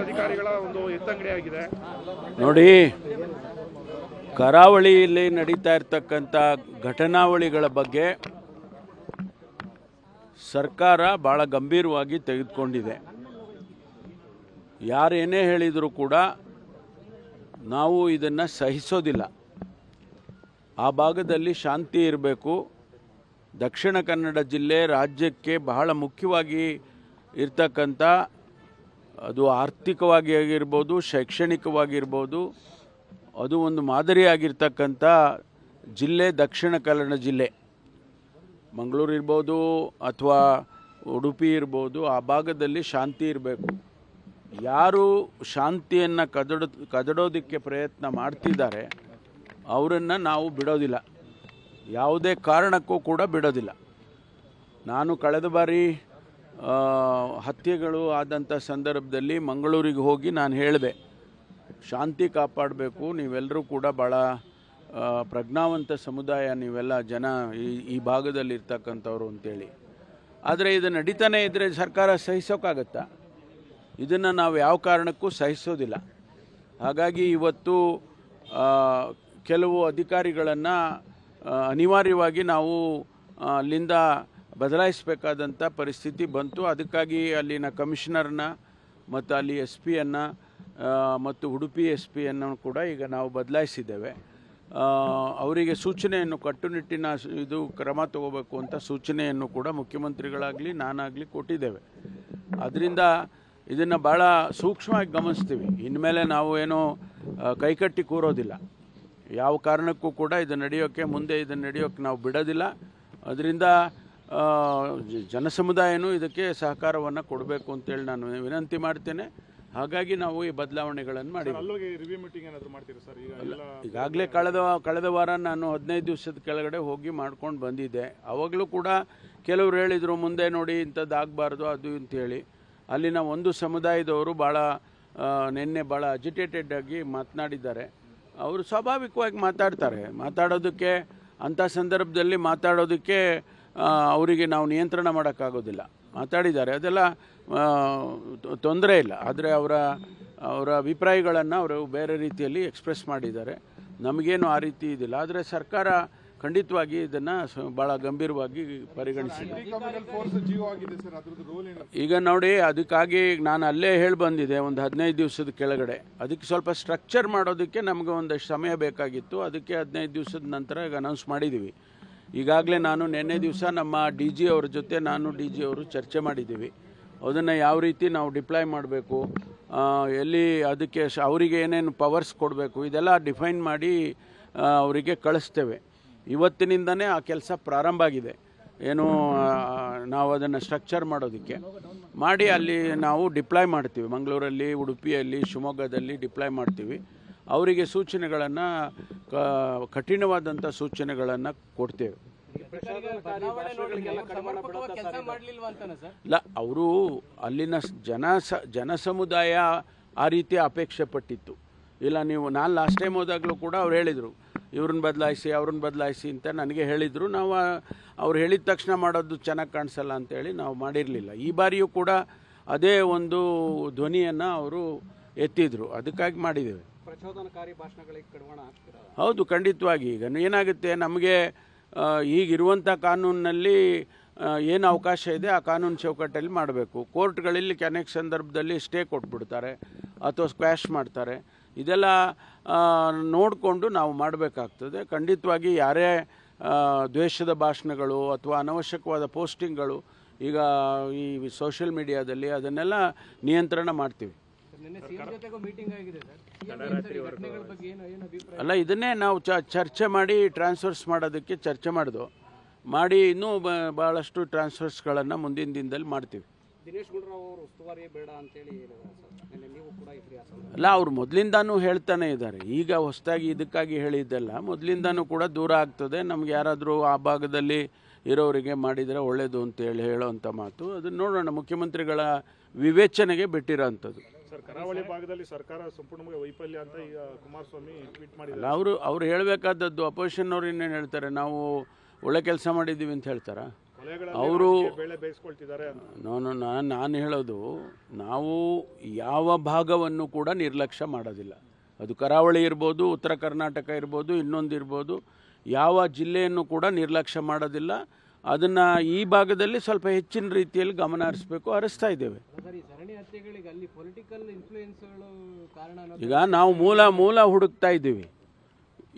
ಅಧಿಕಾರಿಗಳ ಒಂದು ಎತ್ತಂಗಡಿ ಆಗಿದೆ ನೋಡಿ. ಕರಾವಳಿಯಲ್ಲಿ ನಡೀತಾ ಇರತಕ್ಕಂಥ ಘಟನಾವಳಿಗಳ ಬಗ್ಗೆ ಸರ್ಕಾರ ಭಾಳ ಗಂಭೀರವಾಗಿ ತೆಗೆದುಕೊಂಡಿದೆ. ಯಾರೇನೇ ಹೇಳಿದರೂ ಕೂಡ ನಾವು ಇದನ್ನು ಸಹಿಸೋದಿಲ್ಲ. ಆ ಭಾಗದಲ್ಲಿ ಶಾಂತಿ ಇರಬೇಕು. ದಕ್ಷಿಣ ಕನ್ನಡ ಜಿಲ್ಲೆ ರಾಜ್ಯಕ್ಕೆ ಬಹಳ ಮುಖ್ಯವಾಗಿ ಇರ್ತಕ್ಕಂಥ, ಅದು ಆರ್ಥಿಕವಾಗಿ ಆಗಿರ್ಬೋದು, ಶೈಕ್ಷಣಿಕವಾಗಿರ್ಬೋದು, ಅದು ಒಂದು ಮಾದರಿಯಾಗಿರ್ತಕ್ಕಂಥ ಜಿಲ್ಲೆ ದಕ್ಷಿಣ ಕನ್ನಡ ಜಿಲ್ಲೆ. ಮಂಗಳೂರು ಇರ್ಬೋದು ಅಥವಾ ಉಡುಪಿ ಇರ್ಬೋದು, ಆ ಭಾಗದಲ್ಲಿ ಶಾಂತಿ ಇರಬೇಕು. ಯಾರು ಶಾಂತಿಯನ್ನು ಕದಡೋದಕ್ಕೆ ಪ್ರಯತ್ನ ಮಾಡ್ತಿದ್ದಾರೆ ಅವರನ್ನು ನಾವು ಬಿಡೋದಿಲ್ಲ, ಯಾವುದೇ ಕಾರಣಕ್ಕೂ ಕೂಡ ಬಿಡೋದಿಲ್ಲ. ನಾನು ಕಳೆದ ಬಾರಿ ಹತ್ಯೆಗಳು ಆದಂಥ ಸಂದರ್ಭದಲ್ಲಿ ಮಂಗಳೂರಿಗೆ ಹೋಗಿ ನಾನು ಹೇಳಿದೆ, ಶಾಂತಿ ಕಾಪಾಡಬೇಕು, ನೀವೆಲ್ಲರೂ ಕೂಡ ಭಾಳ ಪ್ರಜ್ಞಾವಂತ ಸಮುದಾಯ, ನೀವೆಲ್ಲ ಜನ ಈ ಭಾಗದಲ್ಲಿ ಇರ್ತಕ್ಕಂಥವ್ರು ಅಂತೇಳಿ. ಆದರೆ ಇದು ನಡೀತಾನೆ ಇದ್ದರೆ ಸರ್ಕಾರ ಸಹಿಸೋಕ್ಕಾಗತ್ತಾ? ಇದನ್ನು ನಾವು ಯಾವ ಕಾರಣಕ್ಕೂ ಸಹಿಸೋದಿಲ್ಲ. ಹಾಗಾಗಿ ಇವತ್ತು ಕೆಲವು ಅಧಿಕಾರಿಗಳನ್ನು ಅನಿವಾರ್ಯವಾಗಿ ನಾವು ಅಲ್ಲಿಂದ ಬದಲಾಯಿಸಬೇಕಾದಂಥ ಪರಿಸ್ಥಿತಿ ಬಂತು. ಅದಕ್ಕಾಗಿ ಅಲ್ಲಿನ ಕಮಿಷನರ್ನ ಮತ್ತು ಅಲ್ಲಿ ಎಸ್ ಪಿಯನ್ನು ಮತ್ತು ಉಡುಪಿ ಎಸ್ ಪಿಯನ್ನು ಕೂಡ ಈಗ ನಾವು ಬದಲಾಯಿಸಿದ್ದೇವೆ. ಅವರಿಗೆ ಸೂಚನೆಯನ್ನು, ಕಟ್ಟುನಿಟ್ಟಿನ ಇದು ಕ್ರಮ ತಗೋಬೇಕು ಅಂತ ಸೂಚನೆಯನ್ನು ಕೂಡ ಮುಖ್ಯಮಂತ್ರಿಗಳಾಗಲಿ ನಾನಾಗಲಿ ಕೊಟ್ಟಿದ್ದೇವೆ. ಅದರಿಂದ ಇದನ್ನು ಭಾಳ ಸೂಕ್ಷ್ಮವಾಗಿ ಗಮನಿಸ್ತೀವಿ. ಇನ್ಮೇಲೆ ನಾವು ಏನೋ ಕೈಕಟ್ಟಿ ಕೂರೋದಿಲ್ಲ. ಯಾವ ಕಾರಣಕ್ಕೂ ಕೂಡ ಇದು ನಡೆಯೋಕ್ಕೆ, ಮುಂದೆ ಇದನ್ನು ನಡೆಯೋಕ್ಕೆ ನಾವು ಬಿಡೋದಿಲ್ಲ. ಅದರಿಂದ ಜನಸಮುದಾಯನೂ ಇದಕ್ಕೆ ಸಹಕಾರವನ್ನು ಕೊಡಬೇಕು ಅಂತೇಳಿ ನಾನು ವಿನಂತಿ ಮಾಡ್ತೇನೆ. ಹಾಗಾಗಿ ನಾವು ಈ ಬದಲಾವಣೆಗಳನ್ನು ಮಾಡಿದ್ದೀವಿ. ಈಗಾಗಲೇ ಕಳೆದ ವಾರ ನಾನು 15 ದಿವಸದ ಕೆಳಗಡೆ ಹೋಗಿ ಮಾಡ್ಕೊಂಡು ಬಂದಿದ್ದೆ. ಅವಾಗಲೂ ಕೂಡ ಕೆಲವರು ಹೇಳಿದರು, ಮುಂದೆ ನೋಡಿ ಇಂಥದ್ದು ಆಗಬಾರ್ದು ಅದು ಅಂತೇಳಿ. ಅಲ್ಲಿನ ಒಂದು ಸಮುದಾಯದವರು ಭಾಳ ನಿನ್ನೆ ಭಾಳ ಅಜಿಟೇಟೆಡ್ ಆಗಿ ಮಾತನಾಡಿದ್ದಾರೆ. ಅವರು ಸ್ವಾಭಾವಿಕವಾಗಿ ಮಾತಾಡೋದಕ್ಕೆ ಅಂಥ ಸಂದರ್ಭದಲ್ಲಿ ಮಾತಾಡೋದಕ್ಕೆ ಅವರಿಗೆ ನಾವು ನಿಯಂತ್ರಣ ಮಾಡೋಕ್ಕಾಗೋದಿಲ್ಲ. ಮಾತಾಡಿದ್ದಾರೆ, ಅದೆಲ್ಲ ತೊಂದರೆ ಇಲ್ಲ. ಆದರೆ ಅವರ ಅಭಿಪ್ರಾಯಗಳನ್ನು ಅವರು ಬೇರೆ ರೀತಿಯಲ್ಲಿ ಎಕ್ಸ್ಪ್ರೆಸ್ ಮಾಡಿದ್ದಾರೆ. ನಮಗೇನು ಆ ರೀತಿ ಇದಿಲ್ಲ. ಆದರೆ ಸರ್ಕಾರ ಖಂಡಿತವಾಗಿ ಇದನ್ನು ಭಾಳ ಗಂಭೀರವಾಗಿ ಪರಿಗಣಿಸಿದೆ. ಈಗ ನೋಡಿ, ಅದಕ್ಕಾಗಿ ನಾನು ಅಲ್ಲೇ ಹೇಳಿ ಬಂದಿದೆ ಒಂದು 15 ದಿವಸದ ಕೆಳಗಡೆ. ಅದಕ್ಕೆ ಸ್ವಲ್ಪ ಸ್ಟ್ರಕ್ಚರ್ ಮಾಡೋದಕ್ಕೆ ನಮಗೆ ಒಂದಷ್ಟು ಸಮಯ ಬೇಕಾಗಿತ್ತು. ಅದಕ್ಕೆ 15 ದಿವಸದ ನಂತರ ಈಗ ಅನೌನ್ಸ್ ಮಾಡಿದ್ದೀವಿ. ಈಗಾಗಲೇ ನಾನು ನಿನ್ನೆ ದಿವಸ ನಮ್ಮ ಡಿ ಜಿ ಅವ್ರ ಜೊತೆ ಅವರು ಚರ್ಚೆ ಮಾಡಿದ್ದೀವಿ. ಅದನ್ನು ಯಾವ ರೀತಿ ನಾವು ಡಿಪ್ಲಾಯ್ ಮಾಡಬೇಕು, ಎಲ್ಲಿ ಅದಕ್ಕೆ ಅವರಿಗೆ ಏನೇನು ಪವರ್ಸ್ ಕೊಡಬೇಕು, ಇದೆಲ್ಲ ಡಿಫೈನ್ ಮಾಡಿ ಅವರಿಗೆ ಕಳಿಸ್ತೇವೆ. ಇವತ್ತಿನಿಂದನೇ ಆ ಕೆಲಸ ಪ್ರಾರಂಭ ಆಗಿದೆ. ಏನು ನಾವು ಅದನ್ನು ಸ್ಟ್ರಕ್ಚರ್ ಮಾಡೋದಕ್ಕೆ ಮಾಡಿ ಅಲ್ಲಿ ನಾವು ಡಿಪ್ಲಾಯ್ ಮಾಡ್ತೀವಿ. ಮಂಗಳೂರಲ್ಲಿ, ಉಡುಪಿಯಲ್ಲಿ, ಶಿವಮೊಗ್ಗದಲ್ಲಿ ಡಿಪ್ಲಾಯ್ ಮಾಡ್ತೀವಿ. ಅವರಿಗೆ ಸೂಚನೆಗಳನ್ನು, ಕಠಿಣವಾದಂಥ ಸೂಚನೆಗಳನ್ನು ಕೊಡ್ತೇವೆ. ಇಲ್ಲ, ಅವರು ಅಲ್ಲಿನ ಜನಸಮುದಾಯ ಆ ರೀತಿ ಅಪೇಕ್ಷೆ ಪಟ್ಟಿತ್ತು. ಇಲ್ಲ, ನಾನು ಲಾಸ್ಟ್ ಟೈಮ್ ಹೋದಾಗಲೂ ಕೂಡ ಅವ್ರು ಹೇಳಿದರು, ಇವ್ರನ್ನ ಬದಲಾಯಿಸಿ ಅಂತ ನನಗೆ ಹೇಳಿದರು. ನಾವು ಅವ್ರು ಹೇಳಿದ ತಕ್ಷಣ ಮಾಡೋದು ಚೆನ್ನಾಗಿ ಕಾಣಿಸಲ್ಲ ಅಂತೇಳಿ ನಾವು ಮಾಡಿರಲಿಲ್ಲ. ಈ ಬಾರಿಯೂ ಕೂಡ ಅದೇ ಒಂದು ಧ್ವನಿಯನ್ನು ಅವರು ಎತ್ತಿದ್ರು. ಅದಕ್ಕಾಗಿ ಮಾಡಿದ್ದೇವೆ. ಪ್ರಚೋದನಕಾರಿ ಭಾಷಣಗಳಿಗೆ ಕಡಿವಾಣ ಹಾಕ್ತೀರಾ? ಹೌದು, ಖಂಡಿತವಾಗಿ. ಈಗ ಏನಾಗುತ್ತೆ, ನಮಗೆ ಈಗಿರುವಂಥ ಕಾನೂನಿನಲ್ಲಿ ಏನು ಅವಕಾಶ ಇದೆ ಆ ಕಾನೂನು ಚೌಕಟ್ಟಲ್ಲಿ ಮಾಡಬೇಕು. ಕೋರ್ಟ್ಗಳಲ್ಲಿ ಅನೇಕ ಸಂದರ್ಭದಲ್ಲಿ ಸ್ಟೇ ಕೊಟ್ಬಿಡ್ತಾರೆ ಅಥವಾ ಸ್ಕ್ವ್ಯಾಶ್ ಮಾಡ್ತಾರೆ. ಇದೆಲ್ಲ ನೋಡಿಕೊಂಡು ನಾವು ಮಾಡಬೇಕಾಗ್ತದೆ. ಖಂಡಿತವಾಗಿ ಯಾರೇ ದ್ವೇಷದ ಭಾಷಣಗಳು ಅಥವಾ ಅನವಶ್ಯಕವಾದ ಪೋಸ್ಟಿಂಗ್ಗಳು ಈಗ ಈ ಸೋಷಿಯಲ್ ಮೀಡಿಯಾದಲ್ಲಿ ಅದನ್ನೆಲ್ಲ ನಿಯಂತ್ರಣ ಮಾಡ್ತೀವಿ. ಅಲ್ಲ, ಇದನ್ನೇ ನಾವು ಚರ್ಚೆ ಮಾಡಿ ಟ್ರಾನ್ಸ್ಫರ್ಸ್ ಮಾಡೋದಕ್ಕೆ ಚರ್ಚೆ ಮಾಡಿ ಇನ್ನೂ ಭಾಳಷ್ಟು ಟ್ರಾನ್ಸ್ಫರ್ಸ್ಗಳನ್ನು ಮುಂದಿನ ದಿನದಲ್ಲಿ ಮಾಡ್ತೀವಿ. ದಿನೇಶ್ ಗುಂಡೂರಾವ್ ಅವರು ಉಸ್ತುವಾರಿ ಬೇಡ ಅಂತೇಳಿ ನೀವು ಕೂಡ ಅಲ್ಲ, ಅವರು ಮೊದಲಿಂದಾನೂ ಹೇಳ್ತಾನೆ ಇದ್ದಾರೆ. ಈಗ ಹೊಸದಾಗಿ ಇದಕ್ಕಾಗಿ ಹೇಳಿದ್ದಲ್ಲ, ಮೊದಲಿಂದಾನೂ ಕೂಡ ದೂರ ಆಗ್ತದೆ. ನಮ್ಗೆ ಯಾರಾದರೂ ಆ ಭಾಗದಲ್ಲಿ ಇರೋರಿಗೆ ಮಾಡಿದರೆ ಒಳ್ಳೆಯದು ಅಂತೇಳಿ ಹೇಳೋವಂಥ ಮಾತು. ಅದನ್ನು ನೋಡೋಣ, ಮುಖ್ಯಮಂತ್ರಿಗಳ ವಿವೇಚನೆಗೆ ಬಿಟ್ಟಿರೋಂಥದ್ದು. ಕರಾವಳಿ ಭಾಗದಲ್ಲಿ ಸರ್ಕಾರ ಸಂಪೂರ್ಣವಾಗಿ ವೈಫಲ್ಯ ಅಂತ ಈಗ ಕುಮಾರಸ್ವಾಮಿ ಟ್ವೀಟ್ ಮಾಡಿದ್ದಾರೆ. ಅವರು ಹೇಳಬೇಕಾದದ್ದು. ಅಪೋಸಿಷನ್ ಅವ್ರು ಇನ್ನೇನು ಹೇಳ್ತಾರೆ, ನಾವು ಒಳ್ಳೆ ಕೆಲಸ ಮಾಡಿದ್ದೀವಿ ಅಂತ ಹೇಳ್ತಾರಾ? ಅವರು ಬೆಳೆ ಬೇಯಿಸ್ಕೊಳ್ತಿದ್ದಾರೆ ಅಂತ. ನಾನು ಹೇಳೋದು, ನಾವು ಯಾವ ಭಾಗವನ್ನು ಕೂಡ ನಿರ್ಲಕ್ಷ್ಯ ಮಾಡೋದಿಲ್ಲ. ಅದು ಕರಾವಳಿ ಇರ್ಬೋದು, ಉತ್ತರ ಕರ್ನಾಟಕ ಇರ್ಬೋದು, ಇನ್ನೊಂದು ಇರ್ಬೋದು, ಯಾವ ಜಿಲ್ಲೆಯನ್ನು ಕೂಡ ನಿರ್ಲಕ್ಷ್ಯ ಮಾಡೋದಿಲ್ಲ. ಅದನ್ನು ಈ ಭಾಗದಲ್ಲಿ ಸ್ವಲ್ಪ ಹೆಚ್ಚಿನ ರೀತಿಯಲ್ಲಿ ಗಮನ ಹರಿಸ್ಬೇಕು, ಹರಿಸ್ತಾ ಇದ್ದೇವೆ. ಈಗ ನಾವು ಮೂಲ ಹುಡುಕ್ತಾ ಇದ್ದೀವಿ.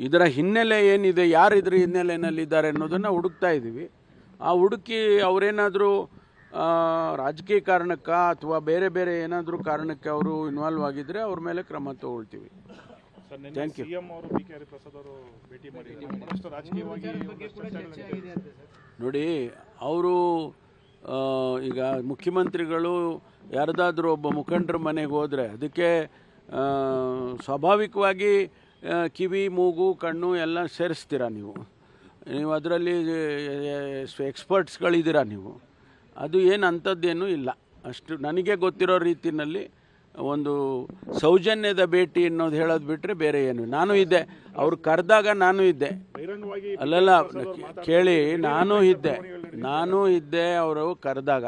ಇದರ ಹಿನ್ನೆಲೆ ಏನಿದೆ, ಯಾರು ಇದ್ರ ಹಿನ್ನೆಲೆಯಲ್ಲಿದ್ದಾರೆ ಅನ್ನೋದನ್ನು ಹುಡುಕ್ತಾ ಇದ್ದೀವಿ. ಆ ಹುಡುಕಿ ಅವರೇನಾದರೂ ರಾಜಕೀಯ ಕಾರಣಕ್ಕ ಅಥವಾ ಬೇರೆ ಬೇರೆ ಏನಾದರೂ ಕಾರಣಕ್ಕೆ ಅವರು ಇನ್ವಾಲ್ವ್ ಆಗಿದ್ದರೆ ಅವ್ರ ಮೇಲೆ ಕ್ರಮ ತಗೊಳ್ತೀವಿ. Thank you. ಸಿಎಂ ಅವರು ಬಿ.ಕೆ. ಹರಿಪ್ರಸಾದ್ ಅವರು ಭೇಟಿ ಮಾಡಿದ್ದಾರೆ. ರಾಜಕೀಯವಾಗಿ ನೋಡಿ, ಅವರು ಈಗ ಮುಖ್ಯಮಂತ್ರಿಗಳು ಯಾರದಾದ್ರೂ ಒಬ್ಬ ಮುಖಂಡರ ಮನೆಗೆ ಹೋದರೆ ಅದಕ್ಕೆ ಸ್ವಾಭಾವಿಕವಾಗಿ ಕಿವಿ, ಮೂಗು, ಕಣ್ಣು ಎಲ್ಲ ಸೇರಿಸ್ತೀರಾ ನೀವು ಅದರಲ್ಲಿ ಎಕ್ಸ್ಪರ್ಟ್ಸ್ಗಳಿದ್ದೀರಾ ನೀವು. ಅದು ಏನು ಅಂಥದ್ದೇನೂ ಇಲ್ಲ. ಅಷ್ಟು ನನಗೆ ಗೊತ್ತಿರೋ ರೀತಿಯಲ್ಲಿ ಒಂದು ಸೌಜನ್ಯದ ಭೇಟಿ ಅನ್ನೋದು ಹೇಳೋದು ಬಿಟ್ಟರೆ ಬೇರೆ ಏನು. ನಾನು ಇದ್ದೆ, ಅವ್ರು ಕರೆದಾಗ ನಾನು ಇದ್ದೆ. ಅಲ್ಲಲ್ಲ, ಕೇಳಿ, ನಾನು ಇದ್ದೆ ಅವರು ಕರೆದಾಗ.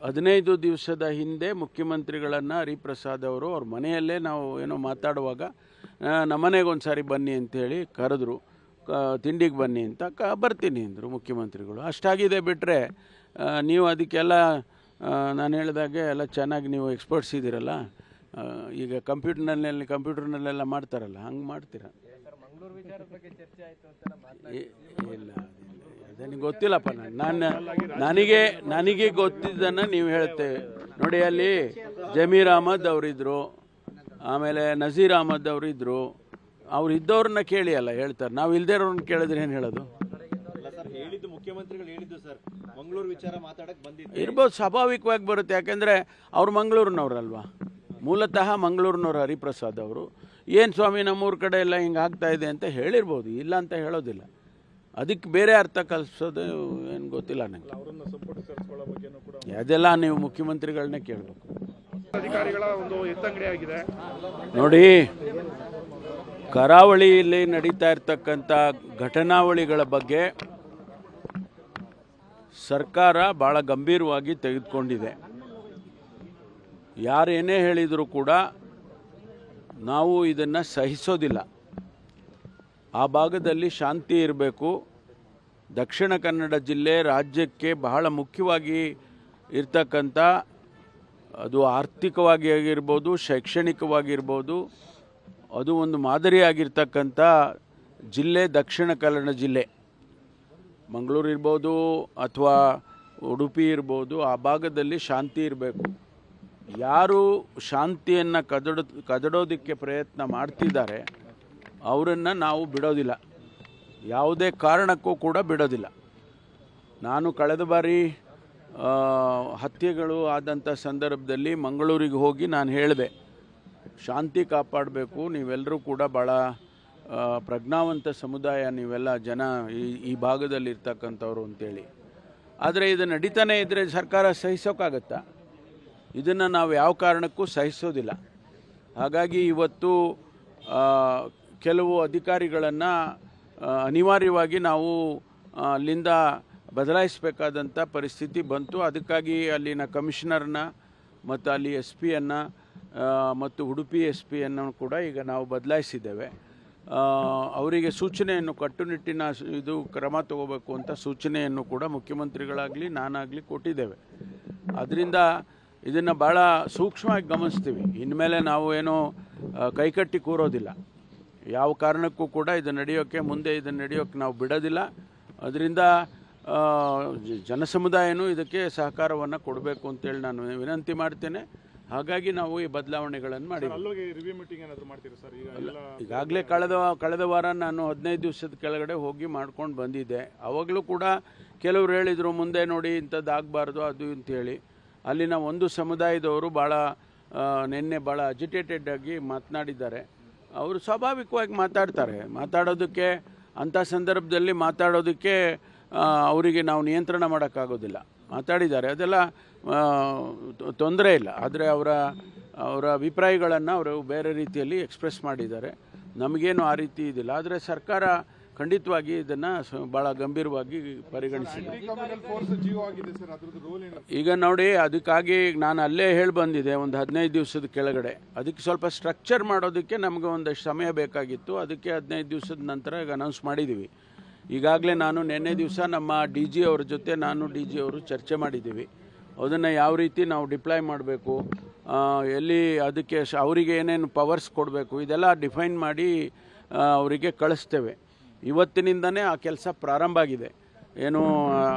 15 ದಿವಸದ ಹಿಂದೆ ಮುಖ್ಯಮಂತ್ರಿಗಳನ್ನು ಹರಿಪ್ರಸಾದ್ ಅವರು ಅವ್ರ ಮನೆಯಲ್ಲೇ ನಾವು ಏನೋ ಮಾತಾಡುವಾಗ ನಮ್ಮನೆಗೆ ಒಂದು ಸಾರಿ ಬನ್ನಿ ಅಂತೇಳಿ ಕರೆದ್ರು. ತಿಂಡಿಗೆ ಬನ್ನಿ ಅಂತ ಬರ್ತೀನಿ ಅಂದರು ಮುಖ್ಯಮಂತ್ರಿಗಳು. ಅಷ್ಟಾಗಿದೆ ಬಿಟ್ಟರೆ ನೀವು ಅದಕ್ಕೆಲ್ಲ ನಾನು ಹೇಳಿದಾಗೆ ಎಲ್ಲ ಚೆನ್ನಾಗಿ ನೀವು ಎಕ್ಸ್ಪರ್ಟ್ಸ್ ಇದ್ದೀರಲ್ಲ. ಈಗ ಕಂಪ್ಯೂಟರ್ನಲ್ಲೆಲ್ಲ ಮಾಡ್ತಾರಲ್ಲ, ಹಂಗೆ ಮಾಡ್ತೀರಾ? ಇಲ್ಲ, ನನಗೆ ಗೊತ್ತಿಲ್ಲಪ್ಪ. ನನಗೆ ಗೊತ್ತಿದ್ದನ್ನು ನೀವು ಹೇಳ್ತೇವೆ. ನೋಡಿ, ಅಲ್ಲಿ ಜಮೀರ್ ಅಹಮದ್ ಅವರಿದ್ದರು, ಆಮೇಲೆ ನಜೀರ್ ಅಹಮದ್ ಅವರಿದ್ದರು. ಅವ್ರು ಇದ್ದವ್ರನ್ನ ಕೇಳಿ ಅಲ್ಲ ಹೇಳ್ತಾರೆ. ನಾವು ಇಲ್ಲದೇ ಇರೋರನ್ನ ಕೇಳಿದ್ರೆ ಏನು ಹೇಳೋದು? ಮುಖ್ಯಮಂತ್ರಿಗಳು ಹೇಳಿದ್ದು ಸರ್, ಮಂಗಳೂರು ವಿಚಾರ ಮಾತಾಡಕ್ಕೆ ಬಂದಿದ್ದು ಇರ್ಬೋದು, ಸ್ವಾಭಾವಿಕವಾಗಿ ಬರುತ್ತೆ. ಯಾಕೆಂದರೆ ಅವ್ರು ಮಂಗಳೂರಿನವ್ರಲ್ವಾ, ಮೂಲತಃ ಮಂಗಳೂರಿನವ್ರು ಹರಿಪ್ರಸಾದ್ ಅವರು. ಏನು ಸ್ವಾಮಿ ನಮ್ಮೂರ ಕಡೆ ಎಲ್ಲ ಹಿಂಗೆ ಆಗ್ತಾ ಇದೆ ಅಂತ ಹೇಳಿರ್ಬೋದು, ಇಲ್ಲ ಅಂತ ಹೇಳೋದಿಲ್ಲ. ಅದಕ್ಕೆ ಬೇರೆ ಅರ್ಥ ಕಲ್ಪಿಸೋದು ಏನು ಗೊತ್ತಿಲ್ಲ ನನಗೆ. ಅದೆಲ್ಲ ನೀವು ಮುಖ್ಯಮಂತ್ರಿಗಳನ್ನೇ ಕೇಳಬೇಕು. ಅಧಿಕಾರಿಗಳ ಒಂದು ಎತ್ತಂಗಡಿ ಆಗಿದೆ ನೋಡಿ. ಕರಾವಳಿಯಲ್ಲಿ ನಡೀತಾ ಇರ್ತಕ್ಕಂಥ ಘಟನಾವಳಿಗಳ ಬಗ್ಗೆ ಸರ್ಕಾರ ಭಾಳ ಗಂಭೀರವಾಗಿ ತೆಗೆದುಕೊಂಡಿದೆ. ಯಾರೇನೇ ಹೇಳಿದರೂ ಕೂಡ ನಾವು ಇದನ್ನು ಸಹಿಸೋದಿಲ್ಲ. ಆ ಭಾಗದಲ್ಲಿ ಶಾಂತಿ ಇರಬೇಕು. ದಕ್ಷಿಣ ಕನ್ನಡ ಜಿಲ್ಲೆ ರಾಜ್ಯಕ್ಕೆ ಬಹಳ ಮುಖ್ಯವಾಗಿ ಇರ್ತಕ್ಕಂಥ, ಅದು ಆರ್ಥಿಕವಾಗಿ ಆಗಿರ್ಬೋದು, ಶೈಕ್ಷಣಿಕವಾಗಿರ್ಬೋದು, ಅದು ಒಂದು ಮಾದರಿಯಾಗಿರ್ತಕ್ಕಂಥ ಜಿಲ್ಲೆ ದಕ್ಷಿಣ ಕನ್ನಡ ಜಿಲ್ಲೆ. ಮಂಗಳೂರು ಇರ್ಬೋದು ಅಥವಾ ಉಡುಪಿ ಇರ್ಬೋದು, ಆ ಭಾಗದಲ್ಲಿ ಶಾಂತಿ ಇರಬೇಕು. ಯಾರು ಶಾಂತಿಯನ್ನು ಕದಡೋದಕ್ಕೆ ಪ್ರಯತ್ನ ಮಾಡ್ತಿದ್ದಾರೆ ಅವರನ್ನು ನಾವು ಬಿಡೋದಿಲ್ಲ, ಯಾವುದೇ ಕಾರಣಕ್ಕೂ ಕೂಡ ಬಿಡೋದಿಲ್ಲ. ನಾನು ಕಳೆದ ಬಾರಿ ಹತ್ಯೆಗಳು ಆದಂಥ ಸಂದರ್ಭದಲ್ಲಿ ಮಂಗಳೂರಿಗೆ ಹೋಗಿ ನಾನು ಹೇಳಿದೆ, ಶಾಂತಿ ಕಾಪಾಡಬೇಕು, ನೀವೆಲ್ಲರೂ ಕೂಡ ಭಾಳ ಪ್ರಜ್ಞಾವಂತ ಸಮುದಾಯ, ನೀವೆಲ್ಲ ಜನ ಈ ಭಾಗದಲ್ಲಿ ಇರ್ತಕ್ಕಂಥವ್ರು ಅಂತೇಳಿ. ಆದರೆ ಇದು ನಡೀತಾನೆ ಇದ್ದರೆ ಸರ್ಕಾರ ಸಹಿಸೋಕ್ಕಾಗತ್ತಾ? ಇದನ್ನು ನಾವು ಯಾವ ಕಾರಣಕ್ಕೂ ಸಹಿಸೋದಿಲ್ಲ. ಹಾಗಾಗಿ ಇವತ್ತು ಕೆಲವು ಅಧಿಕಾರಿಗಳನ್ನು ಅನಿವಾರ್ಯವಾಗಿ ನಾವು ಅಲ್ಲಿಂದ ಬದಲಾಯಿಸಬೇಕಾದಂಥ ಪರಿಸ್ಥಿತಿ ಬಂತು. ಅದಕ್ಕಾಗಿ ಅಲ್ಲಿನ ಕಮಿಷನರ್ನ ಮತ್ತು ಅಲ್ಲಿ ಎಸ್ ಪಿಯನ್ನು ಮತ್ತು ಉಡುಪಿ ಎಸ್ ಪಿಯನ್ನು ಕೂಡ ಈಗ ನಾವು ಬದಲಾಯಿಸಿದ್ದೇವೆ. ಅವರಿಗೆ ಸೂಚನೆಯನ್ನು, ಕಟ್ಟುನಿಟ್ಟಿನ ಇದು ಕ್ರಮ ತಗೋಬೇಕು ಅಂತ ಸೂಚನೆಯನ್ನು ಕೂಡ ಮುಖ್ಯಮಂತ್ರಿಗಳಾಗಲಿ ನಾನಾಗಲಿ ಕೊಟ್ಟಿದ್ದೇವೆ. ಅದರಿಂದ ಇದನ್ನು ಭಾಳ ಸೂಕ್ಷ್ಮವಾಗಿ ಗಮನಿಸ್ತೀವಿ. ಇನ್ಮೇಲೆ ನಾವು ಏನೋ ಕೈಕಟ್ಟಿ ಕೂರೋದಿಲ್ಲ. ಯಾವ ಕಾರಣಕ್ಕೂ ಕೂಡ ಇದು ನಡೆಯೋಕ್ಕೆ, ಮುಂದೆ ಇದನ್ನು ನಡೆಯೋಕ್ಕೆ ನಾವು ಬಿಡೋದಿಲ್ಲ. ಅದರಿಂದ ಜನಸಮುದಾಯನೂ ಇದಕ್ಕೆ ಸಹಕಾರವನ್ನು ಕೊಡಬೇಕು ಅಂತೇಳಿ ನಾನು ವಿನಂತಿ ಮಾಡ್ತೇನೆ. ಹಾಗಾಗಿ ನಾವು ಈ ಬದಲಾವಣೆಗಳನ್ನು ಮಾಡಿದ್ದೀವಿ. ಈಗಾಗಲೇ ಕಳೆದ ವಾರ ನಾನು 15 ದಿವಸದ ಕೆಳಗಡೆ ಹೋಗಿ ಮಾಡ್ಕೊಂಡು ಬಂದಿದ್ದೆ. ಅವಾಗಲೂ ಕೂಡ ಕೆಲವರು ಹೇಳಿದರು, ಮುಂದೆ ನೋಡಿ ಇಂಥದ್ದು ಆಗಬಾರ್ದು ಅದು ಅಂತೇಳಿ. ಅಲ್ಲಿನ ಒಂದು ಸಮುದಾಯದವರು ನಿನ್ನೆ ಭಾಳ ಅಜಿಟೇಟೆಡ್ ಆಗಿ ಮಾತನಾಡಿದ್ದಾರೆ. ಅವರು ಸ್ವಾಭಾವಿಕವಾಗಿ ಮಾತಾಡೋದಕ್ಕೆ ಅಂಥ ಸಂದರ್ಭದಲ್ಲಿ ಮಾತಾಡೋದಕ್ಕೆ ಅವರಿಗೆ ನಾವು ನಿಯಂತ್ರಣ ಮಾಡೋಕ್ಕಾಗೋದಿಲ್ಲ. ಮಾತಾಡಿದ್ದಾರೆ, ಅದೆಲ್ಲ ತೊಂದರೆ ಇಲ್ಲ. ಆದರೆ ಅವರ ಅಭಿಪ್ರಾಯಗಳನ್ನು ಅವರು ಬೇರೆ ರೀತಿಯಲ್ಲಿ ಎಕ್ಸ್ಪ್ರೆಸ್ ಮಾಡಿದ್ದಾರೆ. ನಮಗೇನು ಆ ರೀತಿ ಇದಿಲ್ಲ. ಆದರೆ ಸರ್ಕಾರ ಖಂಡಿತವಾಗಿ ಇದನ್ನು ಭಾಳ ಗಂಭೀರವಾಗಿ ಪರಿಗಣಿಸಿದೆ. ಈಗ ನೋಡಿ, ಅದಕ್ಕಾಗಿ ನಾನು ಅಲ್ಲೇ ಹೇಳಿ ಬಂದಿದೆ ಒಂದು 15 ದಿವಸದ ಕೆಳಗಡೆ. ಅದಕ್ಕೆ ಸ್ವಲ್ಪ ಸ್ಟ್ರಕ್ಚರ್ ಮಾಡೋದಕ್ಕೆ ನಮಗೆ ಒಂದಷ್ಟು ಸಮಯ ಬೇಕಾಗಿತ್ತು. ಅದಕ್ಕೆ 15 ದಿವಸದ ನಂತರ ಈಗ ಅನೌನ್ಸ್ ಮಾಡಿದ್ದೀವಿ. ಈಗಾಗಲೇ ನಾನು ನಿನ್ನೆ ದಿವಸ ನಮ್ಮ DG ಅವ್ರ ಜೊತೆ DG ಅವರು ಚರ್ಚೆ ಮಾಡಿದ್ದೀವಿ. ಅದನ್ನು ಯಾವ ರೀತಿ ನಾವು ಡಿಪ್ಲಾಯ್ ಮಾಡಬೇಕು, ಎಲ್ಲಿ ಅದಕ್ಕೆ ಅವರಿಗೆ ಏನೇನು ಪವರ್ಸ್ ಕೊಡಬೇಕು, ಇದೆಲ್ಲ ಡಿಫೈನ್ ಮಾಡಿ ಅವರಿಗೆ ಕಳಿಸ್ತೇವೆ. ಇವತ್ತಿನಿಂದನೇ ಆ ಕೆಲಸ ಪ್ರಾರಂಭ ಆಗಿದೆ. ಏನು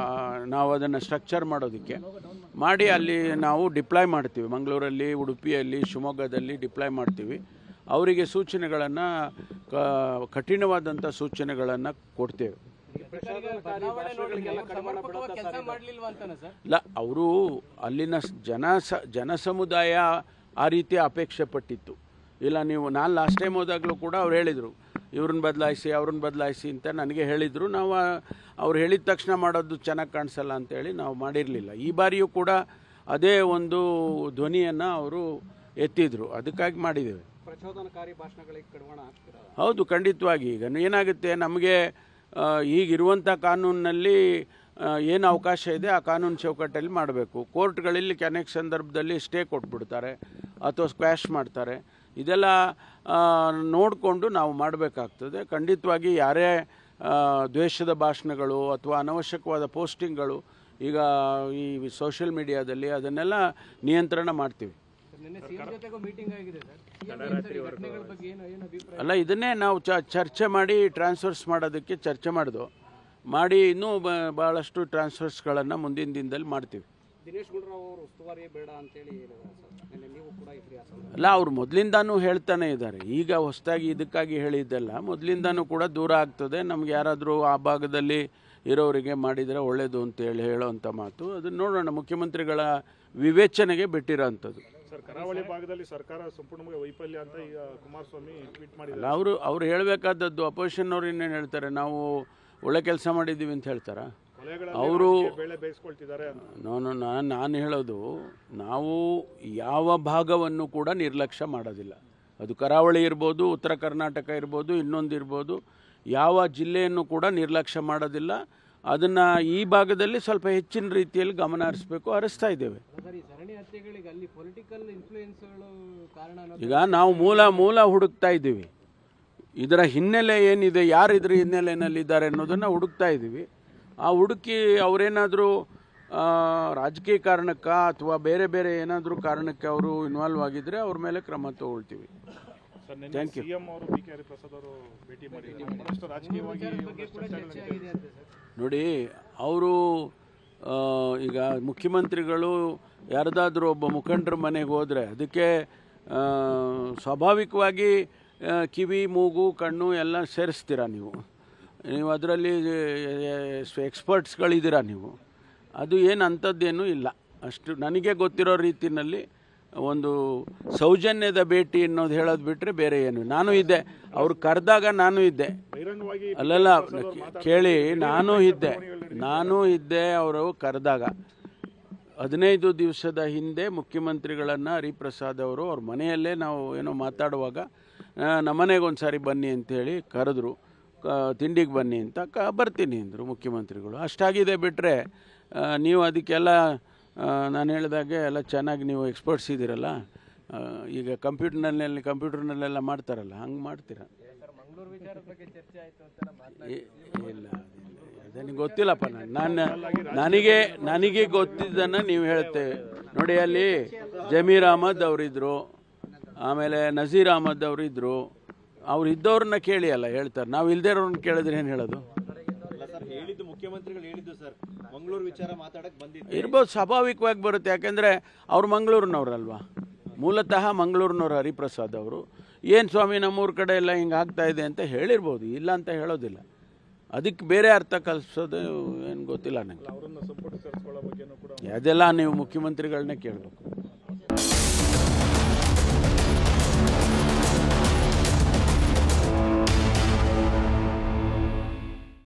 ನಾವು ಅದನ್ನು ಸ್ಟ್ರಕ್ಚರ್ ಮಾಡೋದಕ್ಕೆ ಮಾಡಿ ಅಲ್ಲಿ ನಾವು ಡಿಪ್ಲಾಯ್ ಮಾಡ್ತೀವಿ. ಮಂಗಳೂರಲ್ಲಿ, ಉಡುಪಿಯಲ್ಲಿ, ಶಿವಮೊಗ್ಗದಲ್ಲಿ ಡಿಪ್ಲಾಯ್ ಮಾಡ್ತೀವಿ. ಅವರಿಗೆ ಸೂಚನೆಗಳನ್ನು, ಕಠಿಣವಾದಂಥ ಸೂಚನೆಗಳನ್ನು ಕೊಡ್ತೇವೆ. ಇಲ್ಲ, ಅವರು ಅಲ್ಲಿನ ಜನ ಸಮುದಾಯ ಆ ರೀತಿ ಅಪೇಕ್ಷೆ ಪಟ್ಟಿತ್ತು. ಇಲ್ಲ, ನಾನು ಲಾಸ್ಟ್ ಟೈಮ್ ಹೋದಾಗಲೂ ಕೂಡ ಅವ್ರು ಹೇಳಿದರು ಇವ್ರನ್ನ ಬದಲಾಯಿಸಿ ಅಂತ ನನಗೆ ಹೇಳಿದರು. ನಾವು ಅವ್ರು ಹೇಳಿದ ತಕ್ಷಣ ಮಾಡೋದು ಚೆನ್ನಾಗಿ ಕಾಣಿಸಲ್ಲ ಅಂತೇಳಿ ನಾವು ಮಾಡಿರಲಿಲ್ಲ. ಈ ಬಾರಿಯೂ ಕೂಡ ಅದೇ ಒಂದು ಧ್ವನಿಯನ್ನು ಅವರು ಎತ್ತಿದ್ರು. ಅದಕ್ಕಾಗಿ ಮಾಡಿದ್ದೇವೆ. ಪ್ರಚೋದನಕಾರಿ ಭಾಷಣಗಳಿಗೆ ಕಡಿವಾಣ ಹಾಕ್ತೀರಾ? ಹೌದು, ಖಂಡಿತವಾಗಿ. ಈಗ ಏನಾಗುತ್ತೆ, ನಮಗೆ ಈಗಿರುವಂಥ ಕಾನೂನಿನಲ್ಲಿ ಏನು ಅವಕಾಶ ಇದೆ ಆ ಕಾನೂನು ಚೌಕಟ್ಟಲ್ಲಿ ಮಾಡಬೇಕು. ಕೋರ್ಟ್ಗಳಲ್ಲಿ ಅನೇಕ ಸಂದರ್ಭದಲ್ಲಿ ಸ್ಟೇ ಕೊಟ್ಬಿಡ್ತಾರೆ ಅಥವಾ ಸ್ಕ್ವ್ಯಾಶ್ ಮಾಡ್ತಾರೆ. ಇದೆಲ್ಲ ನೋಡಿಕೊಂಡು ನಾವು ಮಾಡಬೇಕಾಗ್ತದೆ. ಖಂಡಿತವಾಗಿ ಯಾರೇ ದ್ವೇಷದ ಭಾಷಣಗಳು ಅಥವಾ ಅನವಶ್ಯಕವಾದ ಪೋಸ್ಟಿಂಗ್ಗಳು ಈಗ ಈ ಸೋಷಿಯಲ್ ಮೀಡಿಯಾದಲ್ಲಿ ಅದನ್ನೆಲ್ಲ ನಿಯಂತ್ರಣ ಮಾಡ್ತೀವಿ. ಅಲ್ಲ, ಇದನ್ನೇ ನಾವು ಚರ್ಚೆ ಮಾಡಿ ಟ್ರಾನ್ಸ್ಫರ್ಸ್ ಮಾಡೋದಕ್ಕೆ ಚರ್ಚೆ ಮಾಡಿ ಇನ್ನೂ ಭಾಳಷ್ಟು ಟ್ರಾನ್ಸ್ಫರ್ಸ್ಗಳನ್ನು ಮುಂದಿನ ದಿನದಲ್ಲಿ ಮಾಡ್ತೀವಿ. ದಿನೇಶ್ ಗುಂಡೂರಾವ್ ಅವರು ಉಸ್ತುವಾರಿ ಬೇಡ ಅಂತೇಳಿ ನೀವು ಕೂಡ ಇದ್ರಿ. ಅಲ್ಲ, ಅವರು ಮೊದಲಿಂದಾನೂ ಹೇಳ್ತಾನೆ ಇದ್ದಾರೆ. ಈಗ ಹೊಸದಾಗಿ ಇದಕ್ಕಾಗಿ ಹೇಳಿದ್ದಲ್ಲ, ಮೊದಲಿಂದಾನೂ ಕೂಡ ದೂರ ಆಗ್ತದೆ. ನಮ್ಗೆ ಯಾರಾದರೂ ಆ ಭಾಗದಲ್ಲಿ ಇರೋರಿಗೆ ಮಾಡಿದರೆ ಒಳ್ಳೆಯದು ಅಂತೇಳಿ ಹೇಳೋವಂಥ ಮಾತು. ಅದನ್ನು ನೋಡೋಣ, ಮುಖ್ಯಮಂತ್ರಿಗಳ ವಿವೇಚನೆಗೆ ಬಿಟ್ಟಿರೋಂಥದ್ದು. ಸರ್, ಕರಾವಳಿ ಭಾಗದಲ್ಲಿ ಸರ್ಕಾರ ಸಂಪೂರ್ಣವಾಗಿ ವೈಫಲ್ಯ ಅಂತ ಈಗ ಕುಮಾರಸ್ವಾಮಿ ಟ್ವೀಟ್ ಮಾಡಿದ್ದಾರೆ. ಅವರು ಹೇಳಬೇಕಾದದ್ದು, ಅಪೋಸಿಷನ್ ಅವ್ರು ಇನ್ನೇನು ಹೇಳ್ತಾರೆ, ನಾವು ಒಳ್ಳೆ ಕೆಲಸ ಮಾಡಿದ್ದೀವಿ ಅಂತ ಹೇಳ್ತಾರಾ? ಅವರು ನಾನು ಹೇಳೋದು, ನಾವು ಯಾವ ಭಾಗವನ್ನು ಕೂಡ ನಿರ್ಲಕ್ಷ್ಯ ಮಾಡೋದಿಲ್ಲ. ಅದು ಕರಾವಳಿ ಇರ್ಬೋದು, ಉತ್ತರ ಕರ್ನಾಟಕ ಇರ್ಬೋದು, ಇನ್ನೊಂದು ಇರ್ಬೋದು, ಯಾವ ಜಿಲ್ಲೆಯನ್ನು ಕೂಡ ನಿರ್ಲಕ್ಷ್ಯ ಮಾಡೋದಿಲ್ಲ. ಅದನ್ನು ಈ ಭಾಗದಲ್ಲಿ ಸ್ವಲ್ಪ ಹೆಚ್ಚಿನ ರೀತಿಯಲ್ಲಿ ಗಮನ ಹರಿಸ್ತಾ ಇದ್ದೇವೆ. ಈಗ ನಾವು ಮೂಲ ಹುಡುಕ್ತಾ ಇದ್ದೀವಿ. ಇದರ ಹಿನ್ನೆಲೆ ಏನಿದೆ, ಯಾರು ಇದ್ರ ಹಿನ್ನೆಲೆಯಲ್ಲಿದ್ದಾರೆ ಅನ್ನೋದನ್ನು ಹುಡುಕ್ತಾ ಇದ್ದೀವಿ. ಆ ಹುಡುಕಿ ಅವರೇನಾದರೂ ರಾಜಕೀಯ ಕಾರಣಕ್ಕೆ ಅಥವಾ ಬೇರೆ ಏನಾದರೂ ಕಾರಣಕ್ಕೆ ಅವರು ಇನ್ವಾಲ್ವ್ ಆಗಿದ್ದರೆ ಅವ್ರ ಮೇಲೆ ಕ್ರಮ ತಗೊಳ್ತೀವಿ. Thank you. ನೋಡಿ, ಅವರು ಈಗ ಮುಖ್ಯಮಂತ್ರಿಗಳು ಯಾರದಾದ್ರೂ ಒಬ್ಬ ಮುಖಂಡರ ಮನೆಗೆ ಹೋದರೆ ಅದಕ್ಕೆ ಸ್ವಾಭಾವಿಕವಾಗಿ ಕಿವಿ, ಮೂಗು, ಕಣ್ಣು ಎಲ್ಲ ಸೇರಿಸ್ತೀರಾ ನೀವು ಅದರಲ್ಲಿ ಎಕ್ಸ್ಪರ್ಟ್ಸ್ಗಳಿದ್ದೀರಾ ನೀವು. ಅದು ಏನು ಅಂಥದ್ದೇನೂ ಇಲ್ಲ. ಅಷ್ಟು ನನಗೆ ಗೊತ್ತಿರೋ ರೀತಿಯಲ್ಲಿ ಒಂದು ಸೌಜನ್ಯದ ಭೇಟಿ ಅನ್ನೋದು ಹೇಳೋದು ಬಿಟ್ಟರೆ ಬೇರೆ ಏನು. ನಾನು ಇದ್ದೆ, ಅವ್ರು ಕರೆದಾಗ ನಾನು ಇದ್ದೆ. ಅಲ್ಲಲ್ಲ, ಕೇಳಿ, ನಾನು ಇದ್ದೆ ಅವರು ಕರೆದಾಗ. 15 ದಿವಸದ ಹಿಂದೆ ಮುಖ್ಯಮಂತ್ರಿಗಳನ್ನು ಹರಿಪ್ರಸಾದ್ ಅವರು ಅವ್ರ ಮನೆಯಲ್ಲೇ ನಾವು ಏನೋ ಮಾತಾಡುವಾಗ ನಮ್ಮನೆಗೆ ಒಂದು ಸಾರಿ ಬನ್ನಿ ಅಂತೇಳಿ ಕರೆದ್ರು. ತಿಂಡಿಗೆ ಬನ್ನಿ ಅಂತ ಬರ್ತೀನಿ ಅಂದರು ಮುಖ್ಯಮಂತ್ರಿಗಳು. ಅಷ್ಟಾಗಿದೆ. ಬಿಟ್ಟರೆ ನೀವು ಅದಕ್ಕೆಲ್ಲ ನಾನು ಹೇಳಿದಾಗೆ ಎಲ್ಲ ಚೆನ್ನಾಗಿ ನೀವು ಎಕ್ಸ್ಪರ್ಟ್ಸ್ ಇದ್ದೀರಲ್ಲ. ಈಗ ಕಂಪ್ಯೂಟರ್ನಲ್ಲೆಲ್ಲ ಮಾಡ್ತಾರಲ್ಲ, ಹಂಗೆ ಮಾಡ್ತೀರಾ? ಇಲ್ಲ, ನನಗೆ ಗೊತ್ತಿಲ್ಲಪ್ಪ. ನನಗೆ ಗೊತ್ತಿದ್ದನ್ನು ನೀವು ಹೇಳ್ತೇವೆ. ನೋಡಿ, ಅಲ್ಲಿ ಜಮೀರ್ ಅಹಮದ್ ಅವರಿದ್ದರು, ಆಮೇಲೆ ನಜೀರ್ ಅಹಮದ್ ಅವರಿದ್ದರು. ಅವ್ರು ಇದ್ದವ್ರನ್ನ ಕೇಳಿ ಅಲ್ಲ ಹೇಳ್ತಾರೆ. ನಾವು ಇಲ್ಲದೇ ಇರೋರನ್ನ ಕೇಳಿದ್ರೆ ಏನು ಹೇಳೋದು? ಮುಖ್ಯಮಂತ್ರಿಗಳು ಹೇಳಿದ್ದು ಸರ್, ಮಂಗಳೂರು ವಿಚಾರ ಮಾತಾಡಕ್ಕೆ ಬಂದಿದ್ದು ಇರ್ಬೋದು, ಸ್ವಾಭಾವಿಕವಾಗಿ ಬರುತ್ತೆ. ಯಾಕೆಂದರೆ ಅವ್ರು ಮಂಗಳೂರಿನವ್ರಲ್ವಾ, ಮೂಲತಃ ಮಂಗಳೂರಿನವ್ರು ಹರಿಪ್ರಸಾದ್ ಅವರು. ಏನು ಸ್ವಾಮಿ ನಮ್ಮೂರ ಕಡೆ ಎಲ್ಲ ಹಿಂಗೆ ಆಗ್ತಾ ಇದೆ ಅಂತ ಹೇಳಿರ್ಬೋದು, ಇಲ್ಲ ಅಂತ ಹೇಳೋದಿಲ್ಲ. ಅದಕ್ಕೆ ಬೇರೆ ಅರ್ಥ ಕಲಿಸೋದು ಏನು ಗೊತ್ತಿಲ್ಲ ನನಗೆ. ಅದೆಲ್ಲ ನೀವು ಮುಖ್ಯಮಂತ್ರಿಗಳನ್ನೇ ಕೇಳಬೇಕು.